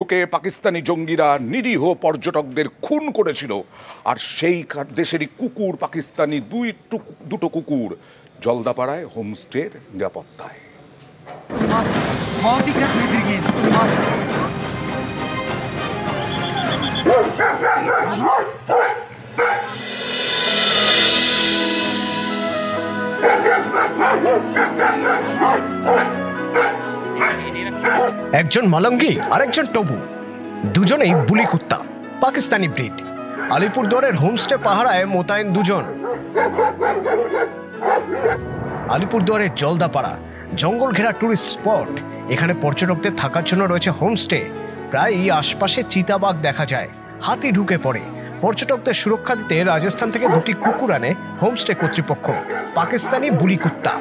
কে পাকিস্তানি জঙ্গিরা নিরীহ পর্যটকদের খুন করেছিল, আর সেই দেশেরই কুকুর, পাকিস্তানি দুটো কুকুর জলদাপাড়ায় হোমস্টের নিরাপত্তায়। একজন মালঙ্গি আরেকজন টবু, দুজনেই বুলি কুত্তা, পাকিস্তানি ব্রিড। আলিপুরদুয়ারের হোমস্টে পাহারায় মোতায়েন দুজন। আলিপুরদুয়ারের জলদাপাড়া জঙ্গল ঘেরা টুরিস্ট স্পট। এখানে পর্যটকদের থাকার জন্য রয়েছে হোমস্টে। প্রায়ই আশপাশে চিতাবাঘ দেখা যায়, হাতি ঢুকে পড়ে। পর্যটকদের সুরক্ষা দিতে রাজস্থান থেকে দুটি কুকুর আনে হোমস্টে কর্তৃপক্ষ। পাকিস্তানি বুলি কুত্তা,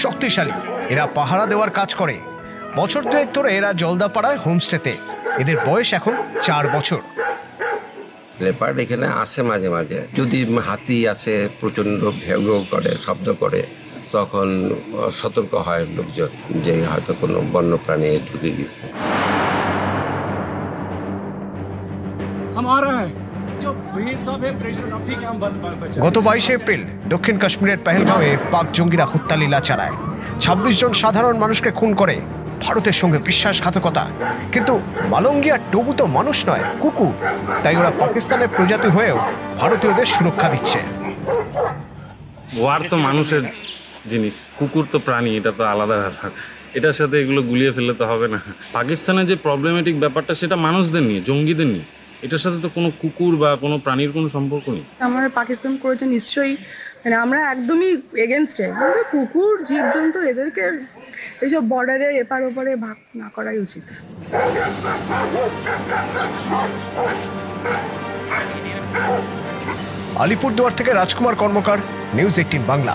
শক্তিশালী। এরা পাহারা দেওয়ার কাজ করে। বছর দুয়েক ধরে এরা জলদাপাড়ায় হোমস্টেতে। এদের বয়স এখন 4 বছর। লেপার্ড এখানে আসে মাঝে মাঝে, যদি হাতি আসে প্রচন্ড ঘেউ ঘেউ করে, শব্দ করে, তখন সতর্ক হয় লোকজন যে হয়তো কোনো বন্যপ্রাণী ঢুকে গেছে। গত 22 এপ্রিল দক্ষিণ কাশ্মীরের পেহেলগাঁওয়ে পাক জঙ্গিরা হত্যালীলা চালায়। 26 জন সাধারণ মানুষকে খুন করে। ভারতের সঙ্গে বিশ্বাসঘাতকতা। কিন্তু মালঙ্গি আর টবু তো মানুষ নয়, কুকুর। তাই ওরা পাকিস্তানের প্রজাতি হয়েও ভারতীয়দের সুরক্ষা দিচ্ছে। ওয়ার তো মানুষের জিনিস, কুকুর তো প্রাণী, এটা তো আলাদা ব্যাপার। এটার সাথে এগুলো গুলিয়ে ফেললে তো হবে না। পাকিস্তানের যে প্রবলেমেটিক ব্যাপারটা, সেটা মানুষদের নিয়ে, জঙ্গিদের নিয়ে। এটার সাথে তো কোনো কুকুর বা কোনো প্রাণীর কোনো সম্পর্ক নেই। আমাদের পাকিস্তান করেছে নিশ্চয়ই, মানে আমরা একদমই এগেনস্টে। কিন্তু কুকুর, জীবজন্তু, এদেরকে এইসব বর্ডারে এপার ওপারে ভাগ না করাই উচিত। আলিপুরদুয়ার থেকে রাজকুমার কর্মকার, নিউজ 18 বাংলা।